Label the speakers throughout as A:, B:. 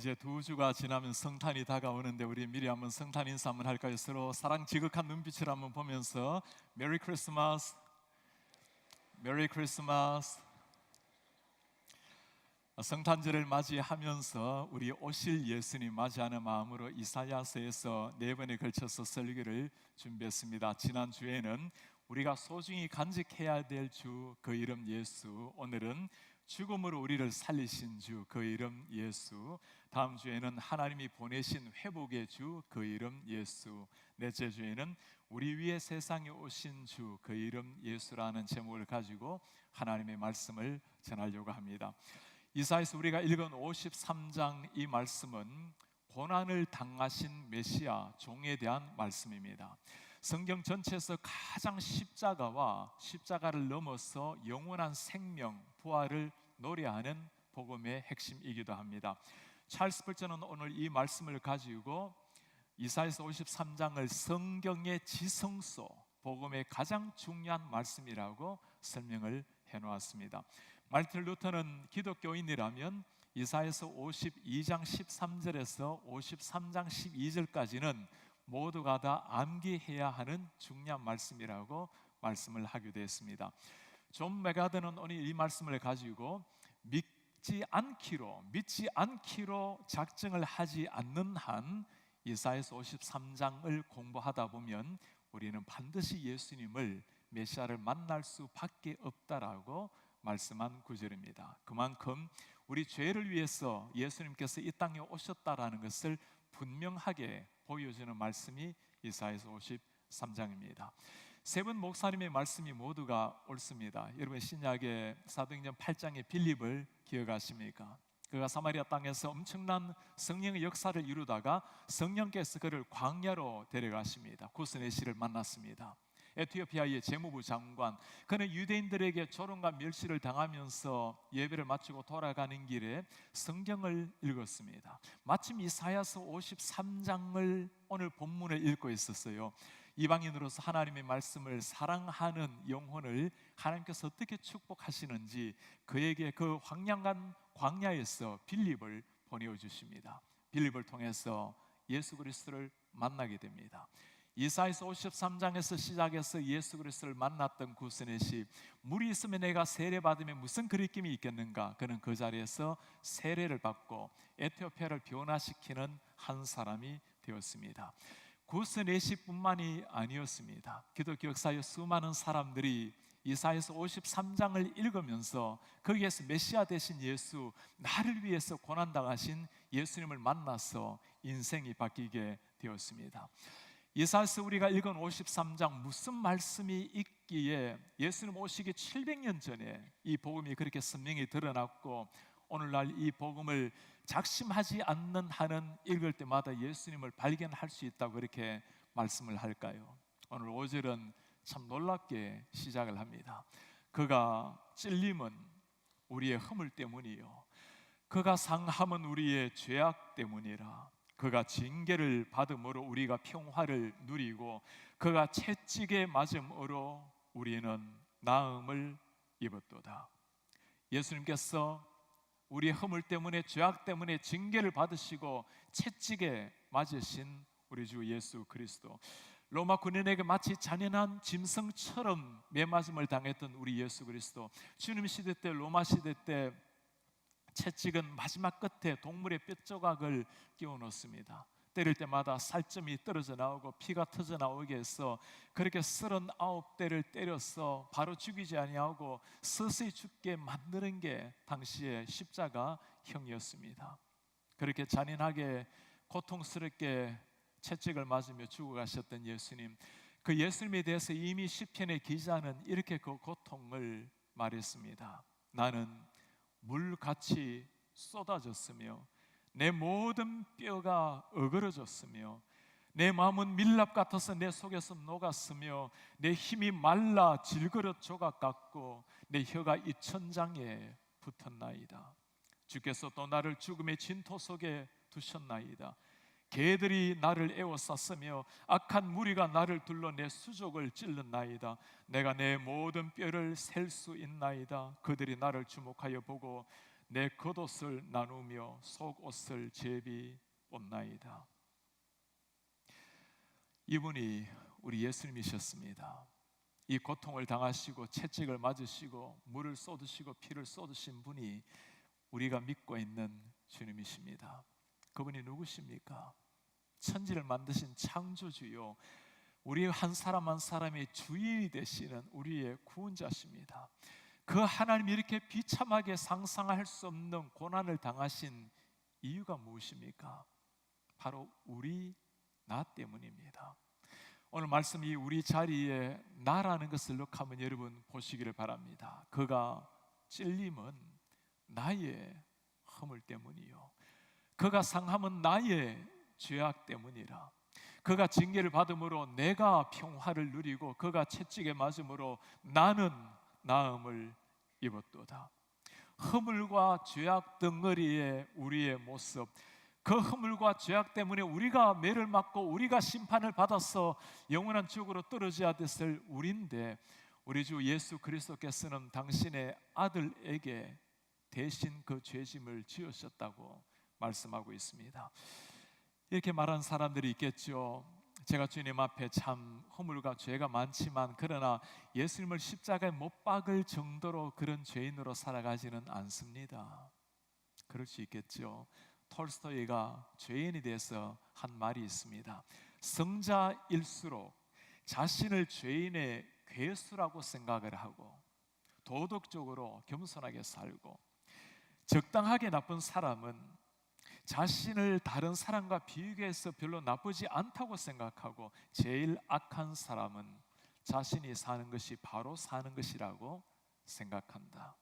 A: 이제 두 주가 지나면 성탄이 다가오는데 우리 미리 한번 성탄 인사 한번 할까요? 서로 사랑 지극한 눈빛을 한번 보면서 메리 크리스마스, 메리 크리스마스. 성탄절을 맞이하면서 우리 오실 예수님 맞이하는 마음으로 이사야서에서 4번에 걸쳐서 설교를 준비했습니다. 지난주에는 우리가 소중히 간직해야 될 주, 그 이름 예수. 오늘은 죽음으로 우리를 살리신 주, 그 이름 예수. 다음 주에는 하나님이 보내신 회복의 주, 그 이름 예수. 넷째 주에는 우리 위에 세상에 오신 주, 그 이름 예수라는 제목을 가지고 하나님의 말씀을 전하려고 합니다. 이사야서 우리가 읽은 53장 이 말씀은 고난을 당하신 메시아 종에 대한 말씀입니다. 성경 전체에서 가장 십자가를 넘어서 영원한 생명, 부활을 노래하는 복음의 핵심이기도 합니다. 찰스 스펄전은 오늘 이 말씀을 가지고 이사야서 53장을 성경의 지성소, 복음의 가장 중요한 말씀이라고 설명을 해놓았습니다. 마르틴 루터는 기독교인이라면 이사야서 52장 13절에서 53장 12절까지는 모두가 다 암기해야 하는 중요한 말씀이라고 말씀을 하기도 했습니다. 존 메가드는 오늘 이 말씀을 가지고 믿지 않기로 작정을 하지 않는 한 이사야서 53장을 공부하다 보면 우리는 반드시 예수님을 메시아를 만날 수밖에 없다라고 말씀한 구절입니다. 그만큼 우리 죄를 위해서 예수님께서 이 땅에 오셨다라는 것을 분명하게 보여주는 말씀이 이사야서 53장입니다. 세 분 목사님의 말씀이 모두가 옳습니다. 여러분 신약의 사도행전 8장의 빌립을 기억하십니까? 그가 사마리아 땅에서 엄청난 성령의 역사를 이루다가 성령께서 그를 광야로 데려가십니다. 구스네시를 만났습니다. 에티오피아의 재무부 장관, 그는 유대인들에게 조롱과 멸시를 당하면서 예배를 마치고 돌아가는 길에 성경을 읽었습니다. 마침 이사야서 53장을 오늘 본문을 읽고 있었어요. 이방인으로서 하나님의 말씀을 사랑하는 영혼을 하나님께서 어떻게 축복하시는지 그에게 그 황량한 광야에서 빌립을 보내주십니다. 빌립을 통해서 예수 그리스도를 만나게 됩니다. 이사야서 53장에서 시작해서 예수 그리스도를 만났던 구스넷이 물이 있으면 내가 세례받으면 무슨 거리낌이 있겠는가? 그는 그 자리에서 세례를 받고 에티오피아를 변화시키는 한 사람이 되었습니다. 구스넷이 뿐만이 아니었습니다. 기독교 역사의 수많은 사람들이 이사야서 53장을 읽으면서 거기에서 메시아 되신 예수, 나를 위해서 고난당하신 예수님을 만나서 인생이 바뀌게 되었습니다. 이사야서 우리가 읽은 53장 무슨 말씀이 있기에 예수님 오시기 700년 전에 이 복음이 그렇게 선명히 드러났고 오늘날 이 복음을 작심하지 않는 한은 읽을 때마다 예수님을 발견할 수 있다고 그렇게 말씀을 할까요? 오늘 5절은 참 놀랍게 시작을 합니다. 그가 찔림은 우리의 허물 때문이요 그가 상함은 우리의 죄악 때문이라. 그가 징계를 받음으로 우리가 평화를 누리고 그가 채찍에 맞음으로 우리는 나음을 입었도다. 예수님께서 우리의 허물 때문에 죄악 때문에 징계를 받으시고 채찍에 맞으신 우리 주 예수 그리스도, 로마 군인에게 마치 잔인한 짐승처럼 매맞음을 당했던 우리 예수 그리스도, 주님 시대 때 로마 시대 때 채찍은 마지막 끝에 동물의 뼈조각을 끼워 넣습니다. 때릴 때마다 살점이 떨어져 나오고 피가 터져 나오게 해서 그렇게 39대를 때려서 바로 죽이지 아니하고 서서히 죽게 만드는 게 당시의 십자가형이었습니다. 그렇게 잔인하게 고통스럽게 채찍을 맞으며 죽어가셨던 예수님, 그 예수님에 대해서 이미 시편의 기자는 이렇게 그 고통을 말했습니다. 나는 물같이 쏟아졌으며 내 모든 뼈가 어그러졌으며 내 마음은 밀랍 같아서 내 속에서 녹았으며 내 힘이 말라 질그릇 조각 같고 내 혀가 이천장에 붙었나이다. 주께서 또 나를 죽음의 진토 속에 두셨나이다. 개들이 나를 에워쌌으며 악한 무리가 나를 둘러 내 수족을 찔렀나이다. 내가 내 모든 뼈를 셀 수 있나이다. 그들이 나를 주목하여 보고 내 겉옷을 나누며 속옷을 제비옵나이다. 이분이 우리 예수님이셨습니다. 이 고통을 당하시고 채찍을 맞으시고 물을 쏟으시고 피를 쏟으신 분이 우리가 믿고 있는 주님이십니다. 그분이 누구십니까? 천지를 만드신 창조주요, 우리 한 사람 한 사람의 주인이 되시는 우리의 구원자십니다. 그 하나님이 이렇게 비참하게 상상할 수 없는 고난을 당하신 이유가 무엇입니까? 바로 나 때문입니다. 오늘 말씀이 우리 자리에 나라는 것을 넣하면 여러분 보시기를 바랍니다. 그가 찔림은 나의 허물 때문이요, 그가 상함은 나의 죄악 때문이라. 그가 징계를 받음으로 내가 평화를 누리고 그가 채찍에 맞음으로 나는 나음을 입었도다. 허물과 죄악 덩어리의 우리의 모습, 그 허물과 죄악 때문에 우리가 매를 맞고 우리가 심판을 받아서 영원한 지옥으로 떨어져야 됐을 우리인데, 우리 주 예수 그리스도께서는 당신의 아들에게 대신 그 죄짐을 지으셨다고 말씀하고 있습니다. 이렇게 말하는 사람들이 있겠죠. 제가 주님 앞에 참 허물과 죄가 많지만 그러나 예수님을 십자가에 못 박을 정도로 그런 죄인으로 살아가지는 않습니다. 그럴 수 있겠죠. 톨스토이가 죄인에 대해서 한 말이 있습니다. 성자일수록 자신을 죄인의 괴수라고 생각을 하고 도덕적으로 겸손하게 살고, 적당하게 나쁜 사람은 자신을 다른 사람과 비교해서 별로 나쁘지 않다고 생각하고, 제일 악한 사람은 자신이 사는 것이 바로 사는 것이라고 생각한다.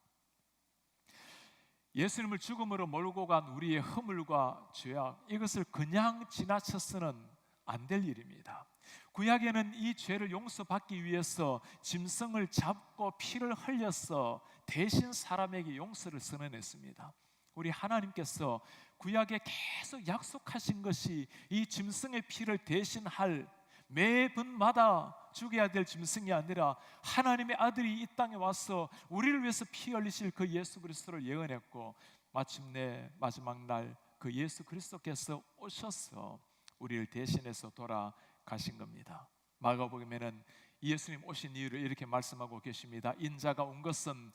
A: 예수님을 죽음으로 몰고 간 우리의 허물과 죄악, 이것을 그냥 지나쳐서는 안 될 일입니다. 구약에는 이 죄를 용서받기 위해서 짐승을 잡고 피를 흘려서 대신 사람에게 용서를 선언했습니다. 우리 하나님께서 구약에 계속 약속하신 것이 이 짐승의 피를 대신할, 매분마다 죽여야 될 짐승이 아니라 하나님의 아들이 이 땅에 와서 우리를 위해서 피 흘리실 그 예수 그리스도를 예언했고, 마침내 마지막 날 그 예수 그리스도께서 오셔서 우리를 대신해서 돌아가신 겁니다. 마가복음에는 예수님 오신 이유를 이렇게 말씀하고 계십니다. 인자가 온 것은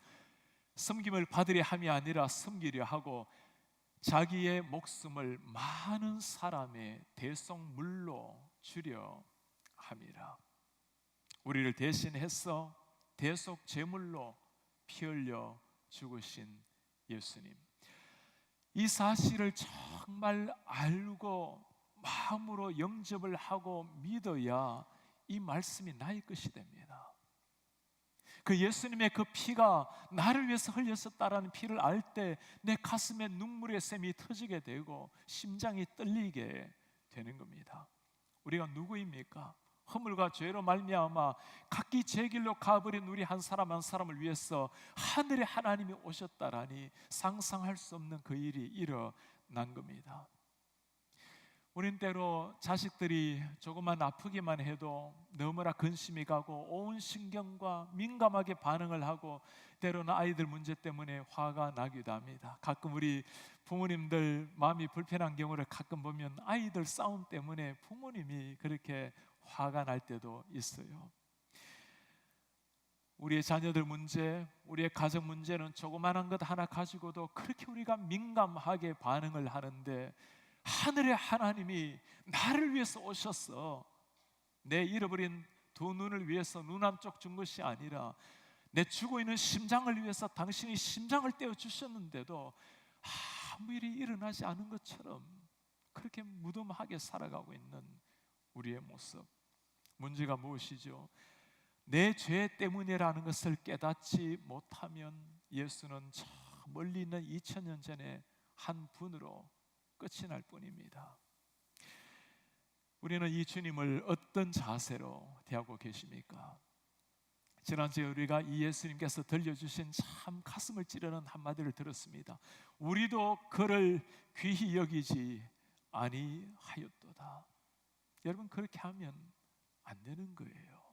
A: 섬김을 받으려 함이 아니라 섬기려 하고 자기의 목숨을 많은 사람의 대속물로 주려 함이라. 우리를 대신해서 대속 제물로 피 흘려 죽으신 예수님, 이 사실을 정말 알고 마음으로 영접을 하고 믿어야 이 말씀이 나의 것이 됩니다. 그 예수님의 그 피가 나를 위해서 흘렸었다라는 피를 알 때 내 가슴에 눈물의 샘이 터지게 되고 심장이 떨리게 되는 겁니다. 우리가 누구입니까? 허물과 죄로 말미암아 각기 제 길로 가버린 우리 한 사람 한 사람을 위해서 하늘의 하나님이 오셨다라니 상상할 수 없는 그 일이 일어난 겁니다. 우린 때로 자식들이 조금만 아프기만 해도 너무나 근심이 가고 온 신경과 민감하게 반응을 하고, 때로는 아이들 문제 때문에 화가 나기도 합니다. 가끔 우리 부모님들 마음이 불편한 경우를 가끔 보면 아이들 싸움 때문에 부모님이 그렇게 화가 날 때도 있어요. 우리의 자녀들 문제, 우리의 가정 문제는 조그마한 것 하나 가지고도 그렇게 우리가 민감하게 반응을 하는데, 하늘의 하나님이 나를 위해서 오셔서 내 잃어버린 두 눈을 위해서 눈 한쪽 준 것이 아니라 내 죽어 있는 심장을 위해서 당신이 심장을 떼어주셨는데도 아무 일이 일어나지 않은 것처럼 그렇게 무덤하게 살아가고 있는 우리의 모습. 문제가 무엇이죠? 내 죄 때문이라는 것을 깨닫지 못하면 예수는 저 멀리 있는 2000년 전에 한 분으로 끝이 날 뿐입니다. 우리는 이 주님을 어떤 자세로 대하고 계십니까? 지난주에 우리가 이 예수님께서 들려주신 참 가슴을 찌르는 한마디를 들었습니다. 우리도 그를 귀히 여기지 아니하였도다. 여러분, 그렇게 하면 안 되는 거예요.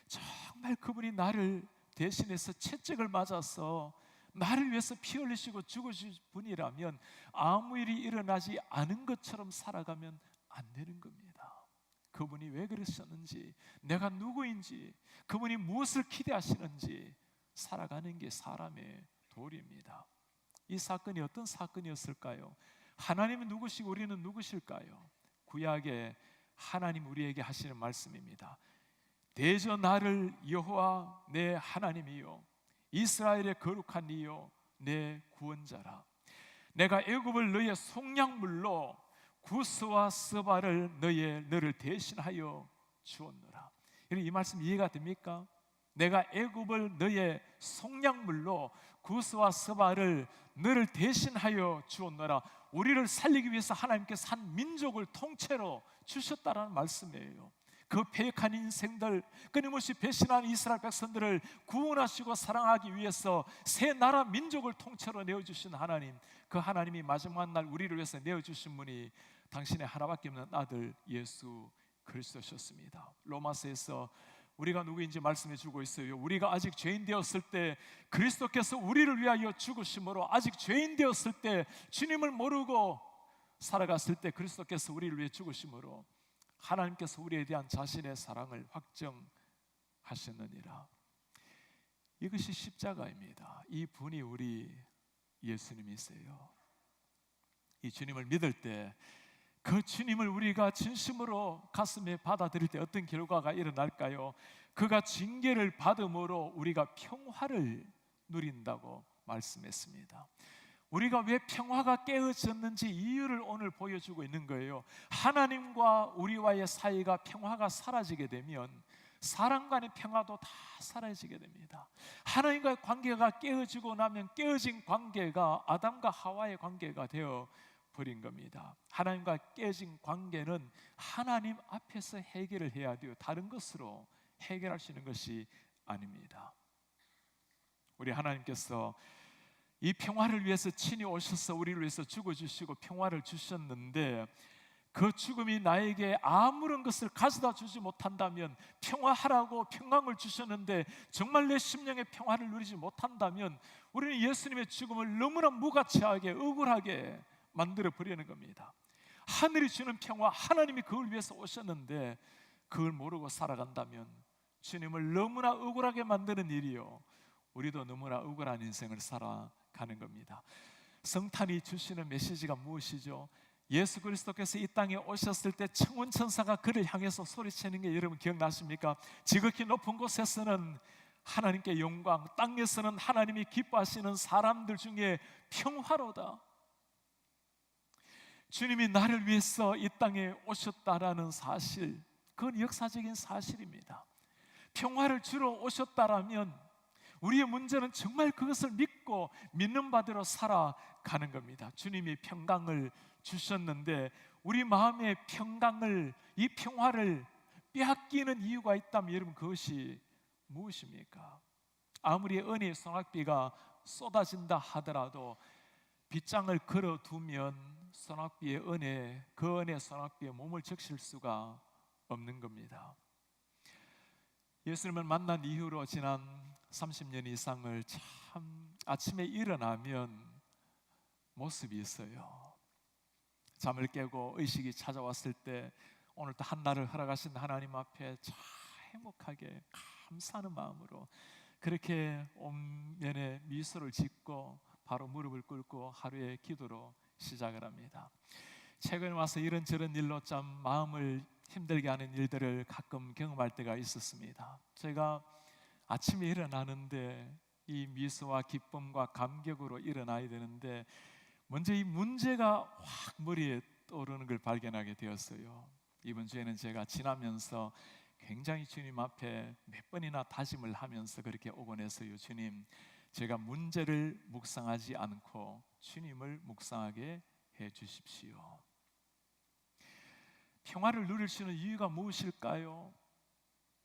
A: 정말 그분이 나를 대신해서 채찍을 맞아서 나를 위해서 피 흘리시고 죽으신 분이라면 아무 일이 일어나지 않은 것처럼 살아가면 안 되는 겁니다. 그분이 왜 그러셨는지, 내가 누구인지, 그분이 무엇을 기대하시는지 살아가는 게 사람의 도리입니다. 이 사건이 어떤 사건이었을까요? 하나님은 누구시고 우리는 누구실까요? 구약에 하나님 우리에게 하시는 말씀입니다. 대저 나를 여호와 내 하나님이요 이스라엘의 거룩한 이요 내 구원자라. 내가 애굽을 너의 속량물로 구스와 스바를 너를 대신하여 주었노라. 이 말씀 이해가 됩니까? 내가 애굽을 너의 속량물로 구스와 스바를 너를 대신하여 주었노라. 우리를 살리기 위해서 하나님께서 한 민족을 통째로 주셨다라는 말씀이에요. 그 패역한 인생들, 끊임없이 배신한 이스라엘 백성들을 구원하시고 사랑하기 위해서 새 나라 민족을 통째로 내어주신 하나님, 그 하나님이 마지막 날 우리를 위해서 내어주신 분이 당신의 하나밖에 없는 아들 예수 그리스도셨습니다. 로마서에서 우리가 누구인지 말씀해 주고 있어요. 우리가 아직 죄인 되었을 때 그리스도께서 우리를 위하여 죽으심으로, 아직 죄인 되었을 때 주님을 모르고 살아갔을 때 그리스도께서 우리를 위해 죽으심으로 하나님께서 우리에 대한 자신의 사랑을 확정하셨느니라. 이것이 십자가입니다. 이 분이 우리 예수님이세요. 이 주님을 믿을 때, 그 주님을 우리가 진심으로 가슴에 받아들일 때 어떤 결과가 일어날까요? 그가 징계를 받음으로 우리가 평화를 누린다고 말씀했습니다. 우리가 왜 평화가 깨어졌는지 이유를 오늘 보여주고 있는 거예요. 하나님과 우리와의 사이가 평화가 사라지게 되면 사람 간의 평화도 다 사라지게 됩니다. 하나님과의 관계가 깨어지고 나면 깨어진 관계가 아담과 하와의 관계가 되어 버린 겁니다. 하나님과 깨진 관계는 하나님 앞에서 해결을 해야 돼요. 다른 것으로 해결할 수 있는 것이 아닙니다. 우리 하나님께서 이 평화를 위해서 친히 오셔서 우리를 위해서 죽어주시고 평화를 주셨는데, 그 죽음이 나에게 아무런 것을 가져다 주지 못한다면, 평화하라고 평강을 주셨는데 정말 내 심령의 평화를 누리지 못한다면 우리는 예수님의 죽음을 너무나 무가치하게 억울하게 만들어 버리는 겁니다. 하늘이 주는 평화, 하나님이 그걸 위해서 오셨는데 그걸 모르고 살아간다면 주님을 너무나 억울하게 만드는 일이요, 우리도 너무나 억울한 인생을 살아가는 겁니다. 성탄이 주시는 메시지가 무엇이죠? 예수 그리스도께서 이 땅에 오셨을 때 천군천사가 그를 향해서 소리치는 게 여러분 기억나십니까? 지극히 높은 곳에서는 하나님께 영광, 땅에서는 하나님이 기뻐하시는 사람들 중에 평화로다. 주님이 나를 위해서 이 땅에 오셨다라는 사실, 그건 역사적인 사실입니다. 평화를 주러 오셨다라면 우리의 문제는 정말 그것을 믿고 믿는 바대로 살아가는 겁니다. 주님이 평강을 주셨는데 우리 마음의 평강을, 이 평화를 빼앗기는 이유가 있다면 여러분 그것이 무엇입니까? 아무리 은혜의 소낙비가 쏟아진다 하더라도 빗장을 걸어두면 소낙비의 은혜, 그 은혜 소낙비에 몸을 적실 수가 없는 겁니다. 예수님을 만난 이후로 지난 30년 이상을 참 아침에 일어나면 모습이 있어요. 잠을 깨고 의식이 찾아왔을 때 오늘도 한 날을 허락하신 하나님 앞에 참 행복하게 감사하는 마음으로 그렇게 온면에 미소를 짓고 바로 무릎을 꿇고 하루의 기도로 시작을 합니다. 최근에 와서 이런저런 일로 참 마음을 힘들게 하는 일들을 가끔 경험할 때가 있었습니다. 제가 아침에 일어나는데 이 미소와 기쁨과 감격으로 일어나야 되는데 먼저 이 문제가 확 머리에 떠오르는 걸 발견하게 되었어요. 이번 주에는 제가 지나면서 굉장히 주님 앞에 몇 번이나 다짐을 하면서 그렇게 오곤 했어요. 주님, 제가 문제를 묵상하지 않고 주님을 묵상하게 해 주십시오. 평화를 누릴 수 있는 이유가 무엇일까요?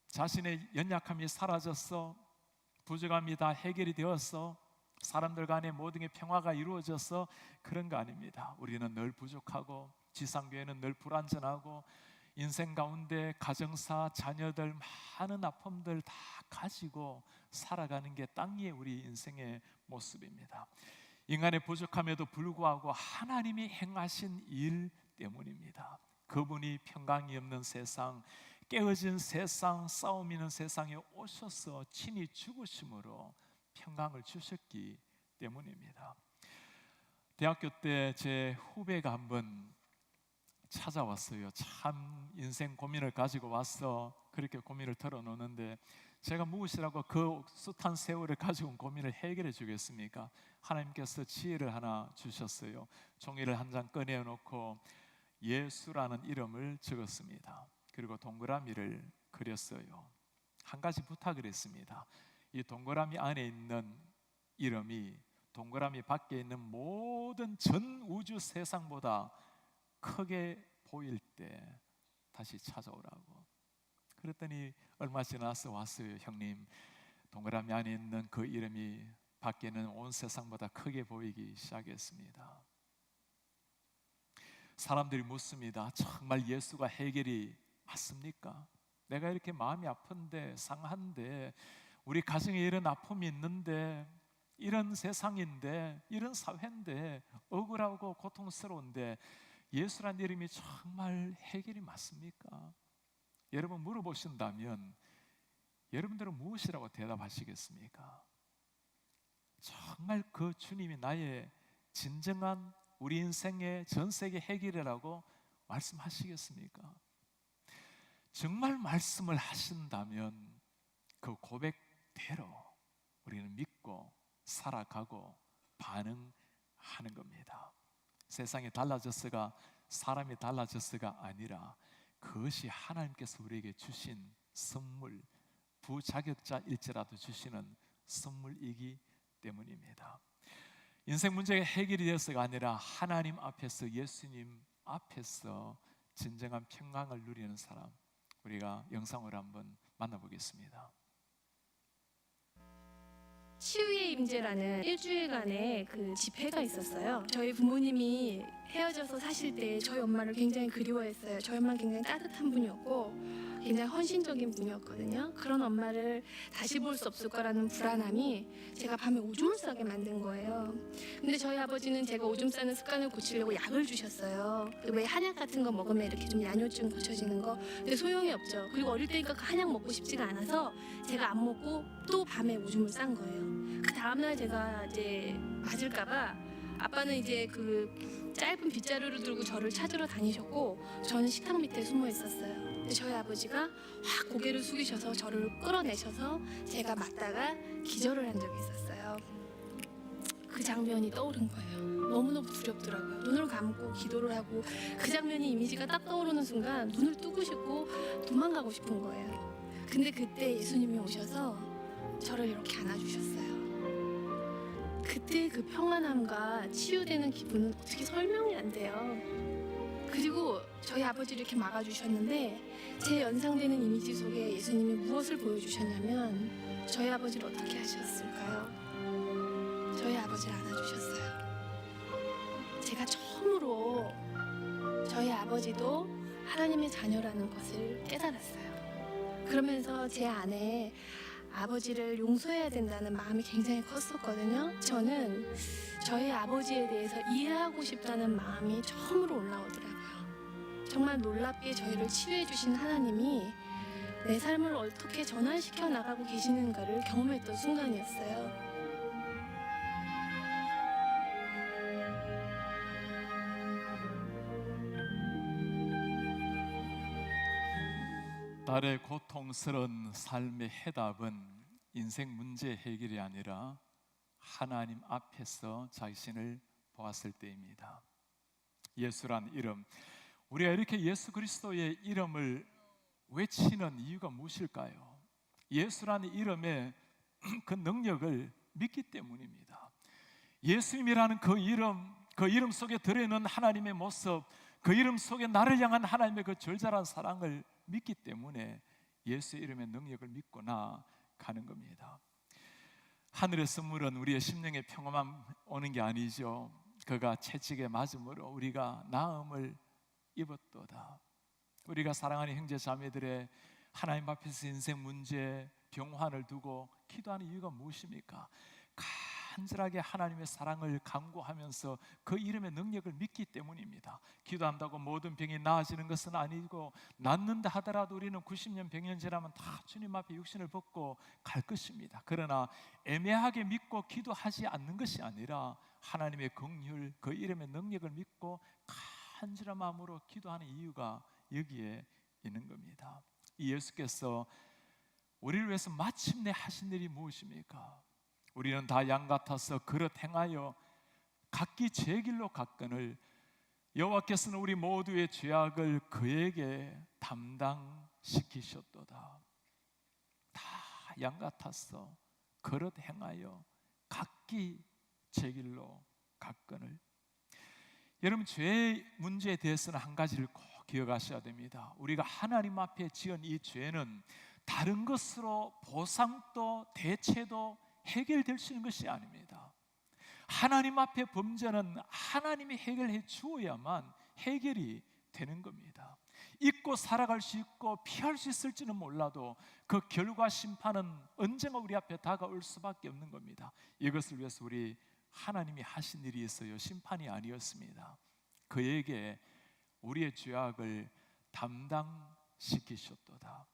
A: 자신의 연약함이 사라졌어, 부족함이 다 해결이 되었어, 사람들 간의 모든 게 평화가 이루어져서 그런 거 아닙니다. 우리는 늘 부족하고 지상교회는 늘 불완전하고 인생 가운데 가정사, 자녀들, 많은 아픔들 다 가지고 살아가는 게 땅 위의 우리 인생의 모습입니다. 인간의 부족함에도 불구하고 하나님이 행하신 일 때문입니다. 그분이 평강이 없는 세상, 깨어진 세상, 싸움 있는 세상에 오셔서 친히 죽으심으로 평강을 주셨기 때문입니다. 대학교 때 제 후배가 한번 찾아왔어요. 참 인생 고민을 가지고 와서 그렇게 고민을 털어놓는데, 제가 무엇이라고 그 숱한 세월을 가지고 온 고민을 해결해 주겠습니까? 하나님께서 지혜를 하나 주셨어요. 종이를 한 장 꺼내놓고 예수라는 이름을 적었습니다. 그리고 동그라미를 그렸어요. 한 가지 부탁을 했습니다. 이 동그라미 안에 있는 이름이 동그라미 밖에 있는 모든 전 우주 세상보다 크게 보일 때 다시 찾아오라고. 그랬더니 얼마 지나서 왔어요. 형님, 동그라미 안에 있는 그 이름이 밖에는 온 세상보다 크게 보이기 시작했습니다. 사람들이 묻습니다. 정말 예수가 해결이 맞습니까? 내가 이렇게 마음이 아픈데, 상한데, 우리 가정에 이런 아픔이 있는데, 이런 세상인데, 이런 사회인데, 억울하고 고통스러운데 예수란 이름이 정말 해결이 맞습니까? 여러분 물어보신다면 여러분들은 무엇이라고 대답하시겠습니까? 정말 그 주님이 나의 진정한 우리 인생의 전 세계 해결이라고 말씀하시겠습니까? 정말 말씀을 하신다면 그 고백대로 우리는 믿고 살아가고 반응하는 겁니다. 세상이 달라졌어가, 사람이 달라졌어가 아니라 그것이 하나님께서 우리에게 주신 선물, 부자격자일지라도 주시는 선물이기 때문입니다. 인생 문제가 해결이 되었어가 아니라 하나님 앞에서, 예수님 앞에서 진정한 평강을 누리는 사람, 우리가 영상으로 한번 만나보겠습니다.
B: 치유의 임재라는 일주일간의 그 집회가 있었어요. 저희 부모님이 헤어져서 사실 때 저희 엄마를 굉장히 그리워했어요. 저희 엄마는 굉장히 따뜻한 분이었고 굉장히 헌신적인 분이었거든요. 그런 엄마를 다시 볼 수 없을 거라는 불안함이 제가 밤에 오줌을 싸게 만든 거예요. 근데 저희 아버지는 제가 오줌 싸는 습관을 고치려고 약을 주셨어요. 왜 한약 같은 거 먹으면 이렇게 좀 야뇨증 고쳐지는 거. 근데 소용이 없죠. 그리고 어릴 때니까 그 한약 먹고 싶지가 않아서 제가 안 먹고 또 밤에 오줌을 싼 거예요. 그 다음날 제가 이제 맞을까봐 아빠는 이제 그 짧은 빗자루를 들고 저를 찾으러 다니셨고 저는 식탁 밑에 숨어 있었어요. 근데 저희 아버지가 확 고개를 숙이셔서 저를 끌어내셔서 제가 맞다가 기절을 한 적이 있었어요. 그 장면이 떠오른 거예요. 너무너무 두렵더라고요. 눈을 감고 기도를 하고 그 장면이 이미지가 딱 떠오르는 순간 눈을 뜨고 싶고 도망가고 싶은 거예요. 근데 그때 예수님이 오셔서 저를 이렇게 안아주셨어요. 그때 그 평안함과 치유되는 기분은 어떻게 설명이 안 돼요. 그리고 저희 아버지를 이렇게 막아주셨는데 제 연상되는 이미지 속에 예수님이 무엇을 보여주셨냐면 저희 아버지를 어떻게 하셨을까요? 저희 아버지를 안아주셨어요. 제가 처음으로 저희 아버지도 하나님의 자녀라는 것을 깨달았어요. 그러면서 제 안에 아버지를 용서해야 된다는 마음이 굉장히 컸었거든요. 저는 저희 아버지에 대해서 이해하고 싶다는 마음이 처음으로 올라오더라고요. 정말 놀랍게 저희를 치유해 주신 하나님이 내 삶을 어떻게 전환시켜 나가고 계시는가를 경험했던 순간이었어요.
A: 딸의 고통스러운 삶의 해답은 인생 문제 해결이 아니라 하나님 앞에서 자신을 보았을 때입니다. 예수란 이름, 우리가 이렇게 예수 그리스도의 이름을 외치는 이유가 무엇일까요? 예수라는 이름의 그 능력을 믿기 때문입니다. 예수님이라는 그 이름 속에 들어있는 하나님의 모습, 그 이름 속에 나를 향한 하나님의 그 절절한 사랑을 믿기 때문에 예수의 이름의 능력을 믿고 나가는 겁니다. 하늘의 선물은 우리의 심령의 평화만 오는 게 아니죠. 그가 채찍에 맞음으로 우리가 나음을 입었도다. 우리가 사랑하는 형제 자매들의 하나님 앞에서 인생 문제, 병환을 두고 기도하는 이유가 무엇입니까? 간절하게 하나님의 사랑을 간구하면서 그 이름의 능력을 믿기 때문입니다. 기도한다고 모든 병이 나아지는 것은 아니고, 낫는다 하더라도 우리는 90년 100년 지나면 다 주님 앞에 육신을 벗고 갈 것입니다. 그러나 애매하게 믿고 기도하지 않는 것이 아니라 하나님의 긍휼, 그 이름의 능력을 믿고 간절한 마음으로 기도하는 이유가 여기에 있는 겁니다. 이 예수께서 우리를 위해서 마침내 하신 일이 무엇입니까? 우리는 다 양 같아서 그릇 행하여 각기 제 길로 갔거늘 여호와께서는 우리 모두의 죄악을 그에게 담당시키셨도다. 다 양 같아서 그릇 행하여 각기 제 길로 갔거늘. 여러분, 죄의 문제에 대해서는 한 가지를 꼭 기억하셔야 됩니다. 우리가 하나님 앞에 지은 이 죄는 다른 것으로 보상도 대체도 해결될 수 있는 것이 아닙니다. 하나님 앞에 범죄는 하나님이 해결해 주어야만 해결이 되는 겁니다. 잊고 살아갈 수 있고 피할 수 있을지는 몰라도 그 결과 심판은 언젠가 우리 앞에 다가올 수밖에 없는 겁니다. 이것을 위해서 우리 하나님이 하신 일이 있어요. 심판이 아니었습니다. 그에게 우리의 죄악을 담당시키셨도다.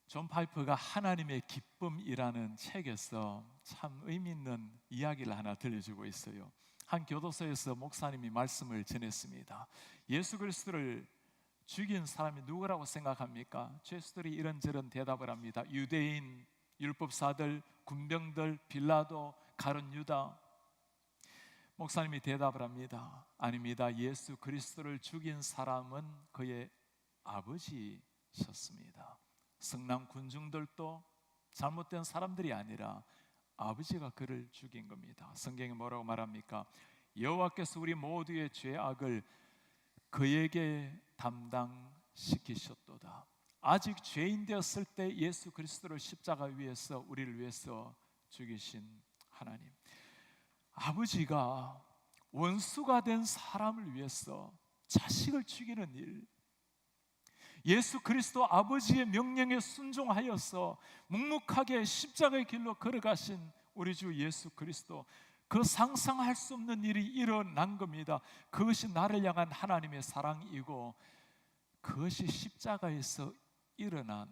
A: 존 파이퍼가 하나님의 기쁨이라는 책에서 참 의미 있는 이야기를 하나 들려주고 있어요. 한 교도소에서 목사님이 말씀을 전했습니다. 예수 그리스도를 죽인 사람이 누구라고 생각합니까? 죄수들이 이런저런 대답을 합니다. 유대인, 율법사들, 군병들, 빌라도, 가룟 유다. 목사님이 대답을 합니다. 아닙니다. 예수 그리스도를 죽인 사람은 그의 아버지셨습니다. 성남 군중들도 잘못된 사람들이 아니라 아버지가 그를 죽인 겁니다. 성경에 뭐라고 말합니까? 여호와께서 우리 모두의 죄악을 그에게 담당시키셨도다. 아직 죄인 되었을 때 예수 그리스도를 십자가 위에서 우리를 위해서 죽이신 하나님, 아버지가 원수가 된 사람을 위해서 자식을 죽이는 일, 예수 그리스도 아버지의 명령에 순종하여서 묵묵하게 십자가의 길로 걸어가신 우리 주 예수 그리스도, 그 상상할 수 없는 일이 일어난 겁니다. 그것이 나를 향한 하나님의 사랑이고 그것이 십자가에서 일어난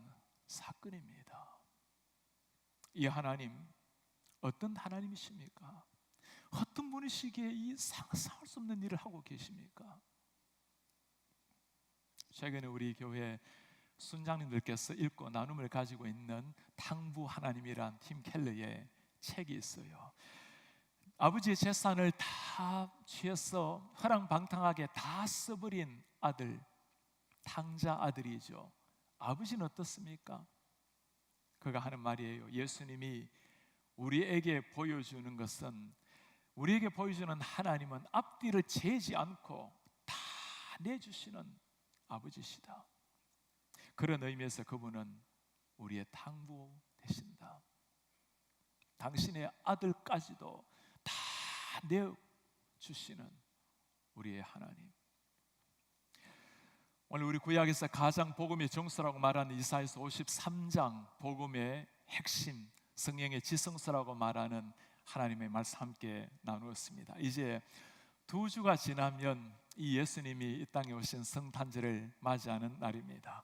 A: 사건입니다. 이 하나님 어떤 하나님이십니까? 어떤 분이시기에 이 상상할 수 없는 일을 하고 계십니까? 최근에 우리 교회 순장님들께서 읽고 나눔을 가지고 있는 탕부 하나님이란 팀 켈러의 책이 있어요. 아버지의 재산을 다 취해서 허랑방탕하게 다 써버린 아들, 탕자 아들이죠. 아버지는 어떻습니까? 그가 하는 말이에요. 예수님이 우리에게 보여주는 것은, 우리에게 보여주는 하나님은 앞뒤를 재지 않고 다 내주시는 아버지시다. 그런 의미에서 그분은 우리의 탕부 되신다. 당신의 아들까지도 다 내어주시는 우리의 하나님. 오늘 우리 구약에서 가장 복음의 정서라고 말하는 이사야서 53장, 복음의 핵심, 성령의 지성서라고 말하는 하나님의 말씀 함께 나누었습니다. 이제 2주가 지나면 이 예수님이 이 땅에 오신 성탄절을 맞이하는 날입니다.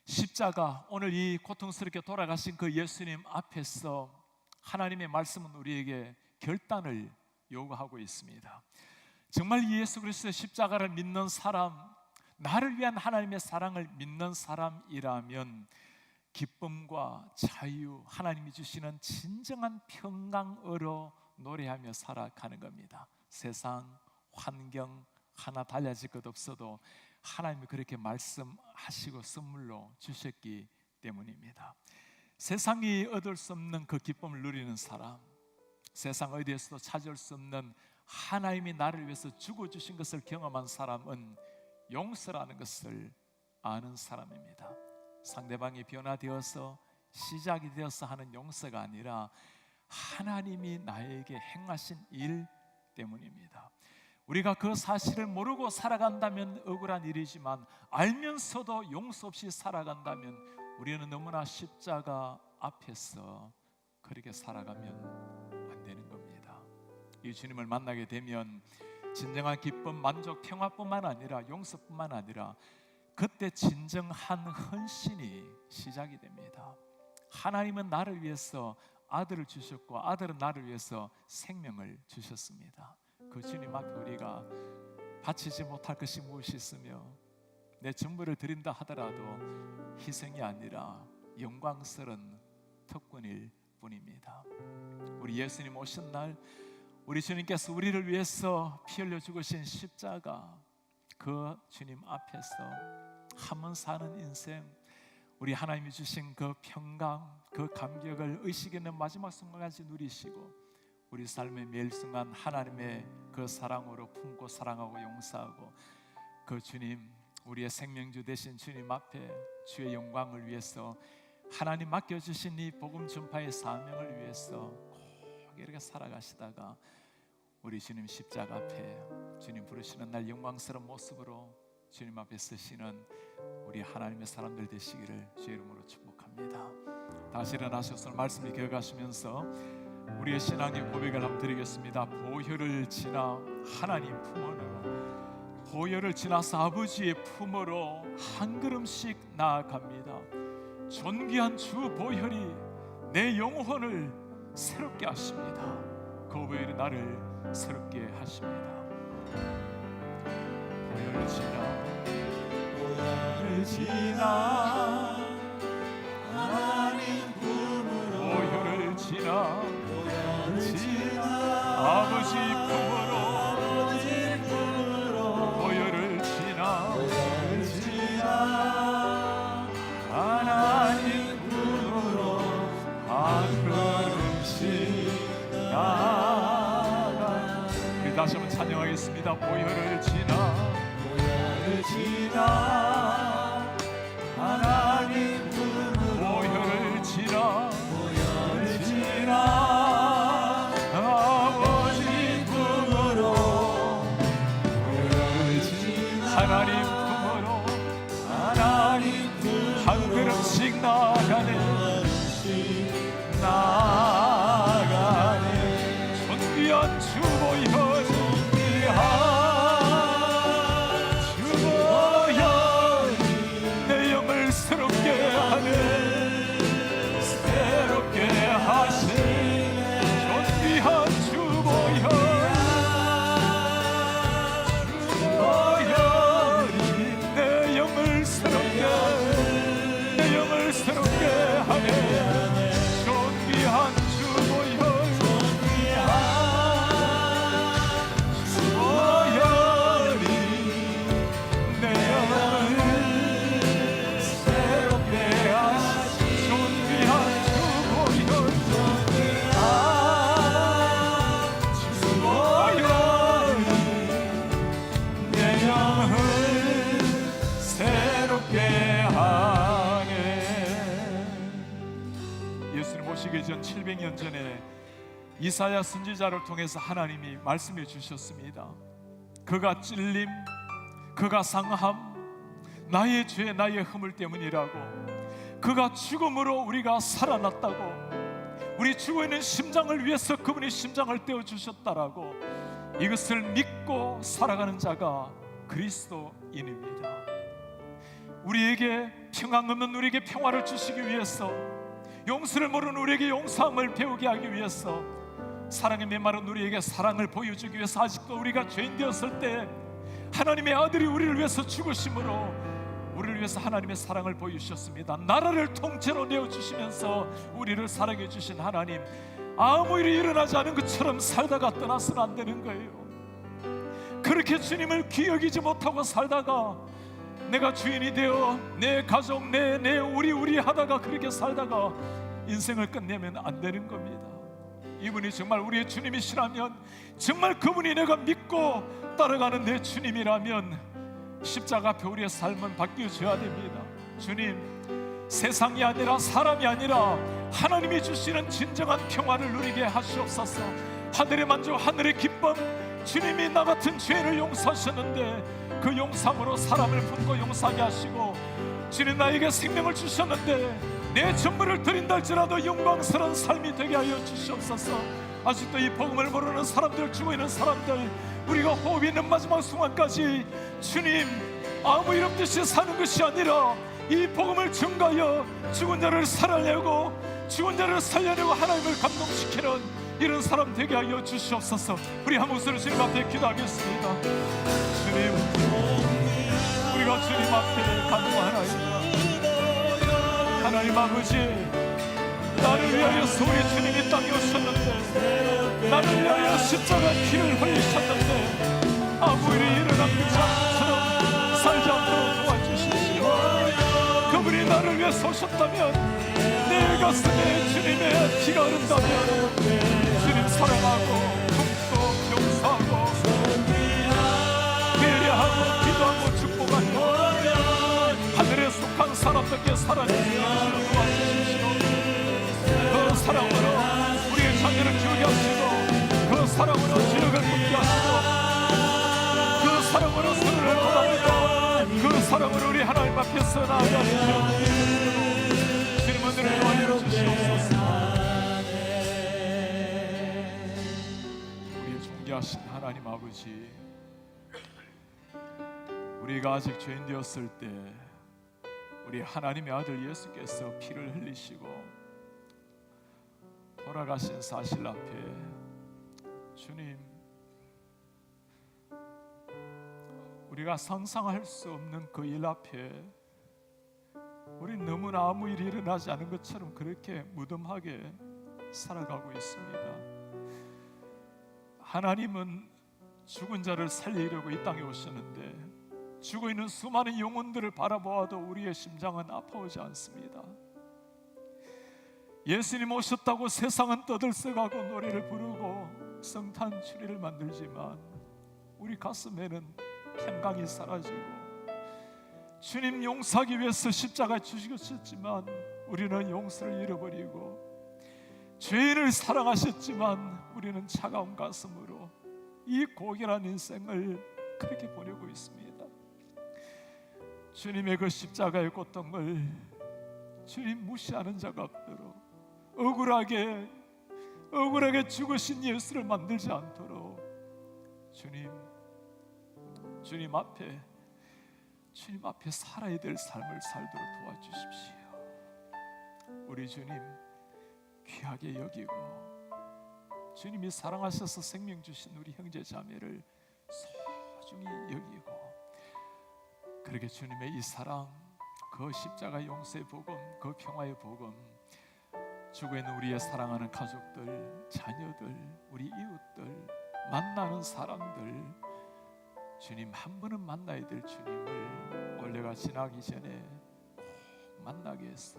A: 십자가, 오늘 이 고통스럽게 돌아가신 그 예수님 앞에서 하나님의 말씀은 우리에게 결단을 요구하고 있습니다. 정말 이 예수 그리스도의 십자가를 믿는 사람, 나를 위한 하나님의 사랑을 믿는 사람이라면 기쁨과 자유, 하나님이 주시는 진정한 평강으로 노래하며 살아가는 겁니다. 세상, 환경 하나 달라질 것 없어도 하나님이 그렇게 말씀하시고 선물로 주셨기 때문입니다. 세상이 얻을 수 없는 그 기쁨을 누리는 사람, 세상 어디에서도 찾을 수 없는 하나님이 나를 위해서 죽어주신 것을 경험한 사람은 용서라는 것을 아는 사람입니다. 상대방이 변화되어서 시작이 되어서 하는 용서가 아니라 하나님이 나에게 행하신 일 때문입니다. 우리가 그 사실을 모르고 살아간다면 억울한 일이지만 알면서도 용서 없이 살아간다면 우리는 너무나 십자가 앞에서 그렇게 살아가면 안 되는 겁니다. 이 주님을 만나게 되면 진정한 기쁨, 만족, 평화뿐만 아니라 용서뿐만 아니라 그때 진정한 헌신이 시작이 됩니다. 하나님은 나를 위해서 아들을 주셨고 아들은 나를 위해서 생명을 주셨습니다. 그 주님 앞에 우리가 바치지 못할 것이 무엇이 있으며 내 전부를 드린다 하더라도 희생이 아니라 영광스러운 특권일 뿐입니다. 우리 예수님 오신 날 우리 주님께서 우리를 위해서 피 흘려 죽으신 십자가, 그 주님 앞에서 한번 사는 인생, 우리 하나님이 주신 그 평강, 그 감격을 의식 있는 마지막 순간까지 누리시고 우리 삶의 매일 순간 하나님의 그 사랑으로 품고 사랑하고 용서하고 그 주님, 우리의 생명주 되신 주님 앞에 주의 영광을 위해서 하나님 맡겨주신 이 복음 전파의 사명을 위해서 꼭 이렇게 살아가시다가 우리 주님 십자가 앞에 주님 부르시는 날 영광스러운 모습으로 주님 앞에 서시는 우리 하나님의 사람들 되시기를 주의 이름으로 축복합니다. 다시 일어나셔서 말씀을 기억하시면서 우리의 신앙의 고백을 한번 드리겠습니다. 보혈을 지나 하나님 품으로, 보혈을 지나서 아버지의 품으로 한 걸음씩 나아갑니다. 존귀한 주 보혈이 내 영혼을 새롭게 하십니다. 그 보혈이 나를 새롭게 하십니다. 보혈을 지나, 보혈을 지나 하나님 품으로, 보혈을 지나 아버지 품으로, 보혈을 지나 하나님 품으로 한 걸음씩 나아가. 다시 한번 찬양하겠습니다. 보혈을 지나 하나님 품으로, 보혈을 지나 아버지 품으로, 하나님 품으로 한 걸음씩 나아가네. 존귀한 주 보혈, 주 보혈 내 영을 새롭게 하네. 새롭게 하신 존귀한 주 보혈, 주 보혈이 내 영을 새롭게, 내 영을 새롭게 하네. 존귀한 주 보혈, 주 보혈이 내 영을 새롭게 하신 존귀한 주 보혈, 주 보혈이 내 영을 새롭게 하네. 예수님 오시기 전 700년 전에 이사야 선지자를 통해서 하나님이 말씀해 주셨습니다. 그가 찔림, 그가 상함, 나의 죄, 나의 허물 때문이라고. 그가 죽음으로 우리가 살아났다고. 우리 죽어있는 심장을 위해서 그분이 심장을 떼어주셨다라고. 이것을 믿고 살아가는 자가 그리스도인입니다. 우리에게 평안 없는 우리에게 평화를 주시기 위해서, 용서를 모르는 우리에게 용서함을 배우게 하기 위해서, 사랑의 메마른 우리에게 사랑을 보여주기 위해서 아직도 우리가 죄인 되었을 때 하나님의 아들이 우리를 위해서 죽으심으로 우리를 위해서 하나님의 사랑을 보여주셨습니다. 나라를 통째로 내어주시면서 우리를 사랑해 주신 하나님, 아무 일이 일어나지 않은 것처럼 살다가 떠나서는 안 되는 거예요. 그렇게 주님을 귀여기지 못하고 살다가 내가 주인이 되어 내 가족, 내 우리 하다가 그렇게 살다가 인생을 끝내면 안 되는 겁니다. 이분이 정말 우리의 주님이시라면, 정말 그분이 내가 믿고 따라가는 내 주님이라면 십자가 앞에 우리의 삶은 바뀌어져야 됩니다. 주님, 세상이 아니라 사람이 아니라 하나님이 주시는 진정한 평화를 누리게 하시옵소서. 하늘의 만족, 하늘의 기쁨, 주님이 나 같은 죄인을 용서하셨는데 그 용sam으로 사람을 품고 용서하게 하시고, 주님 나에게 생명을 주셨는데 내 전부를 드린다 할지라도 영광스러운 삶이 되게 하여 주시옵소서. 아직도 이 복음을 모르는 사람들, 죽어있는 사람들, 우리가 호흡이 있는 마지막 순간까지 주님 아무 일 없듯이 사는 것이 아니라 이 복음을 증가하여 죽은 자를 살아내고 죽은 자를 살려내고 하나님을 감동시키는 이런 사람 되게 하여 주시옵소서. 우리 한 목소리로 주님 앞에 기도하겠습니다. 주님, 우리가 주님 앞에 간구하나이다. 하나님 아버지, 나를 위하여서 우리 주님이 땅에 오셨는데, 나를 위하여 십자가 피를 흘리셨는데 아무 일이 일어난 것처럼 살지 않도록 도와주십시오. 그분이 나를 위해서 오셨다면, 내 가슴에 주님의 피가 흐른다면 주님 사랑하고 품고 용서하고 배려하고 기도하고 축복하고 하늘에 속한 사람들께 살아내시고 도와주십시오. 그 사랑으로 우리의 자녀를 키우게 하시고, 그 사랑으로 지력을 품게 하시고, 그 사랑으로 서로를 보답하고, 그 사랑으로 우리 하나님 앞에서 나아가게 하시옵소서. 주님 은혜를 도와주여 주시옵소서. 우리의 존귀하신 하나님 아버지, 우리가 아직 죄인 되었을 때 우리 하나님의 아들 예수께서 피를 흘리시고 돌아가신 사실 앞에 주님, 우리가 상상할 수 없는 그 일 앞에 우리 너무나 아무 일이 일어나지 않은 것처럼 그렇게 무덤하게 살아가고 있습니다. 하나님은 죽은 자를 살리려고 이 땅에 오셨는데 죽어있는 수많은 영혼들을 바라보아도 우리의 심장은 아파오지 않습니다. 예수님 오셨다고 세상은 떠들썩하고 노래를 부르고 성탄 추리를 만들지만 우리 가슴에는 평강이 사라지고, 주님 용서하기 위해서 십자가에 죽으셨지만 우리는 용서를 잃어버리고, 죄인을 사랑하셨지만 우리는 차가운 가슴으로 이 고결한 인생을 그렇게 보내고 있습니다. 주님의 그 십자가의 고통을 주님 무시하는 자가 없도록, 억울하게 죽으신 예수를 만들지 않도록 주님 앞에 살아야 될 삶을 살도록 도와주십시오. 우리 주님 귀하게 여기고, 주님이 사랑하셔서 생명 주신 우리 형제 자매를 소중히 여기고, 그렇게 주님의 이 사랑, 그 십자가 용서의 복음, 그 평화의 복음, 죽어있는 우리의 사랑하는 가족들, 자녀들, 우리 이웃들, 만나는 사람들, 주님 한 번은 만나야 될 주님을 올해가 지나기 전에 꼭 만나게 해서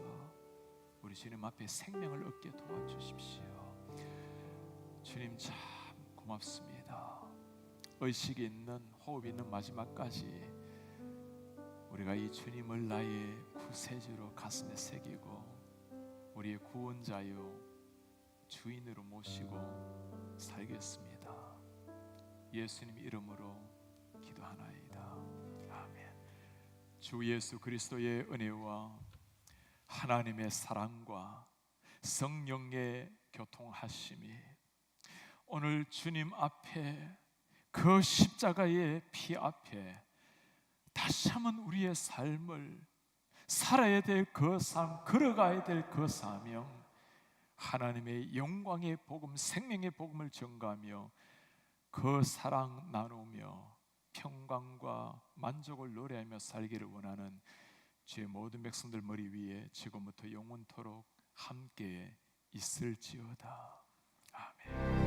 A: 우리 주님 앞에 생명을 얻게 도와주십시오. 주님 참 고맙습니다. 의식이 있는, 호흡이 있는 마지막까지 우리가 이 주님을 나의 구세주로 가슴에 새기고 우리의 구원자요 주인으로 모시고 살겠습니다. 예수님 이름으로 기도하나이다. 아멘. 주 예수 그리스도의 은혜와 하나님의 사랑과 성령의 교통하심이 오늘 주님 앞에, 그 십자가의 피 앞에 다시 한번 우리의 삶을 살아야 될 그 삶, 걸어가야 될 그 사명, 하나님의 영광의 복음, 생명의 복음을 전가하며 그 사랑 나누며 평강과 만족을 노래하며 살기를 원하는 주의 모든 백성들 머리 위에 지금부터 영원토록 함께 있을지어다. 아멘.